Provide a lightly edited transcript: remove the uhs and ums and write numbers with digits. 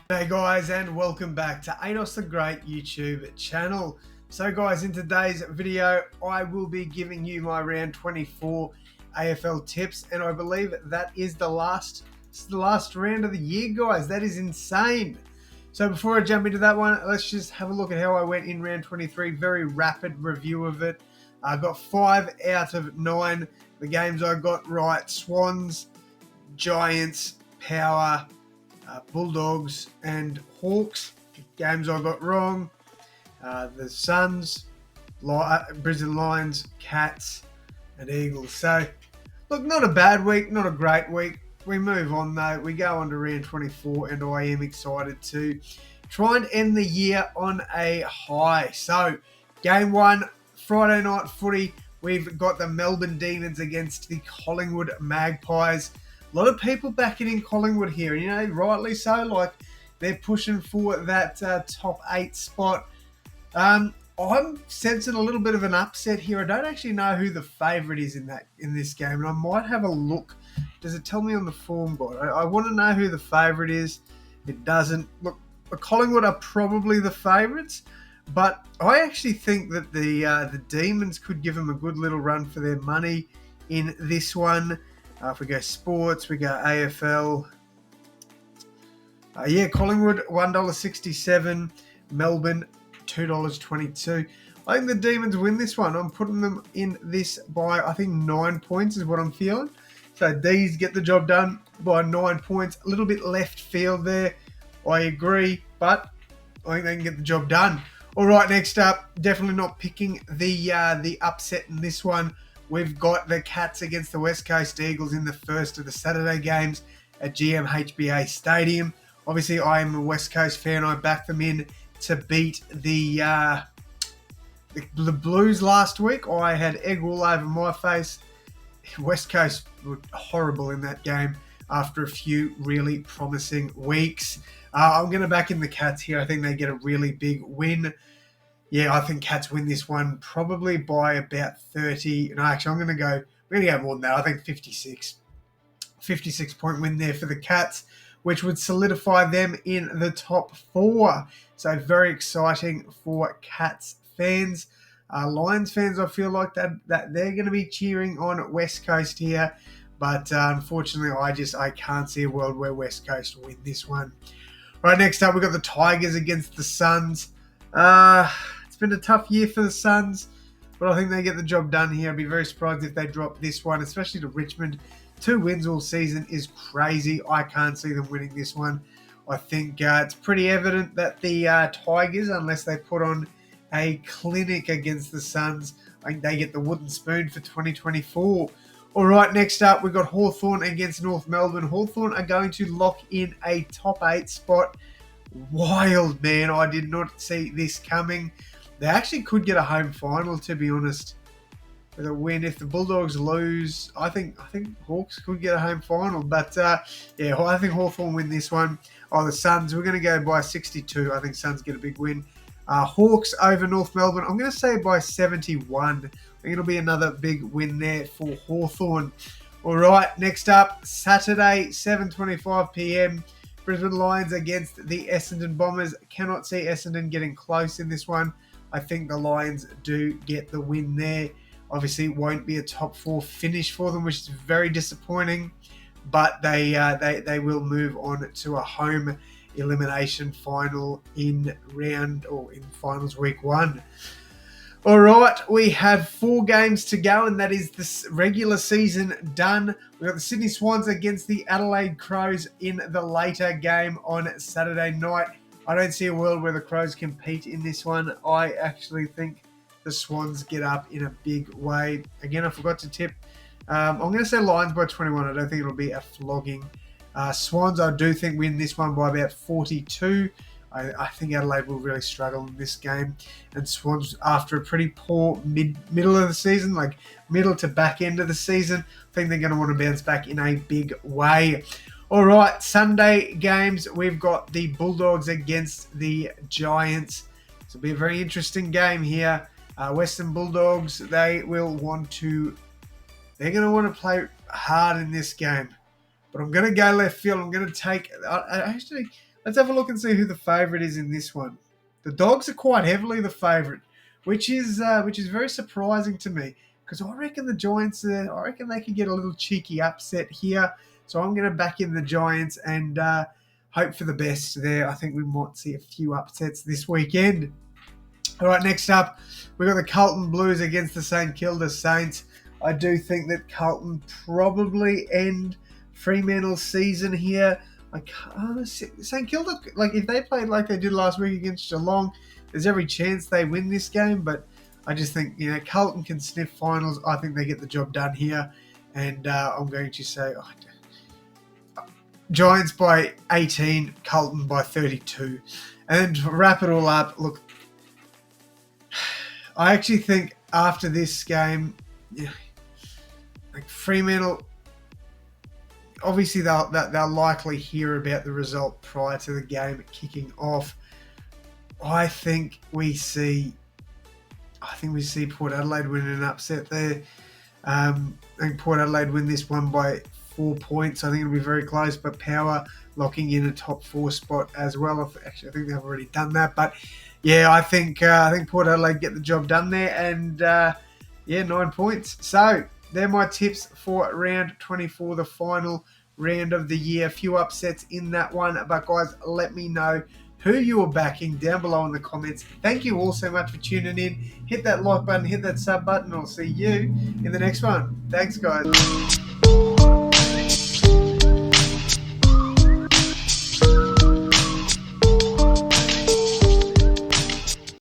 Hey guys, and welcome back to AdosTheGreat YouTube channel. So guys, in today's video, I will be giving you my round 24 AFL tips, and I believe that is the last round of the year, guys. That is insane. So before I jump into that one, let's just have a look at how I went in round 23. Very rapid review of it. I got 5 out of 9. The games I got right: Swans, Giants, Power, Bulldogs and Hawks. Games I got wrong: the Suns, Brisbane Lions, Cats and Eagles. So look, not a bad week, not a great week. We move on though. We go on to round 24, and I am excited to try and end the year on a high. So game 1, Friday night footy. We've got the Melbourne Demons against the Collingwood Magpies. A lot of people backing in Collingwood here, you know, rightly so. Like, they're pushing for that top 8 spot. I'm sensing a little bit of an upset here. I don't actually know who the favourite is in this game, and I might have a look. Does it tell me on the form guide? I want to know who the favourite is. It doesn't. Look, Collingwood are probably the favourites, but I actually think that the Demons could give them a good little run for their money in this one. If we go sports, we go AFL. Collingwood, $1.67. Melbourne, $2.22. I think the Demons win this one. I'm putting them in this by, I think, 9 points is what I'm feeling. So these get the job done by 9 points. A little bit left field there. I agree, but I think they can get the job done. All right, next up, definitely not picking the upset in this one. We've got the Cats against the West Coast Eagles in the first of the Saturday games at GMHBA Stadium. Obviously, I am a West Coast fan. I backed them in to beat the Blues last week. I had egg all over my face. West Coast were horrible in that game after a few really promising weeks. I'm going to back in the Cats here. I think they get a really big win. Yeah, I think Cats win this one probably by about 30. No, actually, we're going to go more than that. I think 56. 56-point win there for the Cats, which would solidify them in the top 4. So very exciting for Cats fans. Lions fans, I feel like that they're going to be cheering on West Coast here. But unfortunately, I can't see a world where West Coast win this one. Right, next up, we've got the Tigers against the Suns. It's been a tough year for the Suns, but I think they get the job done here. I'd be very surprised if they drop this one, especially to Richmond. 2 wins all season is crazy. I can't see them winning this one. I think it's pretty evident that the Tigers, unless they put on a clinic against the Suns, I think they get the wooden spoon for 2024. All right, next up, we've got Hawthorn against North Melbourne. Hawthorn are going to lock in a top 8 spot. Wild, man. I did not see this coming. They actually could get a home final, to be honest, with a win. If the Bulldogs lose, I think Hawks could get a home final. But, I think Hawthorn win this one. Oh, the Suns, we're going to go by 62. I think Suns get a big win. Hawks over North Melbourne, I'm going to say by 71. I think it'll be another big win there for Hawthorn. All right, next up, Saturday, 7:25 p.m. Brisbane Lions against the Essendon Bombers. Cannot see Essendon getting close in this one. I think the Lions do get the win there. Obviously, it won't be a top 4 finish for them, which is very disappointing. But they will move on to a home elimination final in finals week 1. All right, we have 4 games to go, and that is the regular season done. We've got the Sydney Swans against the Adelaide Crows in the later game on Saturday night. I don't see a world where the Crows compete in this one. I actually think the Swans get up in a big way. Again, I forgot to tip. I'm going to say Lions by 21. I don't think it'll be a flogging. Swans, I do think, win this one by about 42. I think Adelaide will really struggle in this game. And Swans, after a pretty poor middle of the season, like middle to back end of the season, I think they're going to want to bounce back in a big way. All right, Sunday games. We've got the Bulldogs against the Giants. This will be a very interesting game here. Western Bulldogs, they're going to want to play hard in this game. But I'm going to go left field. I'm going to take... actually, let's have a look and see who the favourite is in this one. The Dogs are quite heavily the favourite, which is very surprising to me, because I reckon the Giants, I reckon they could get a little cheeky upset here. So I'm going to back in the Giants and hope for the best there. I think we might see a few upsets this weekend. All right, next up, we've got the Carlton Blues against the St Kilda Saints. I do think that Carlton probably end Fremantle's season here. St Kilda, like if they played like they did last week against Geelong, there's every chance they win this game. But I just think, Carlton can sniff finals. I think they get the job done here. And I'm going to say Giants by 18, Carlton by 32. And to wrap it all up, look, I actually think after this game, like Fremantle, obviously they'll likely hear about the result prior to the game kicking off. I think we see Port Adelaide win an upset there. I think Port Adelaide win this one by 4 points. I think it'll be very close, but Power locking in a top 4 spot as well. Actually, I think they've already done that, but yeah, I think Port Adelaide get the job done there, and 9 points. So they're my tips for round 24, the final round of the year. A few upsets in that one, but guys, let me know who you are backing down below in the comments. Thank you all so much for tuning in. Hit that like button, hit that sub button. I'll see you in the next one. Thanks, guys.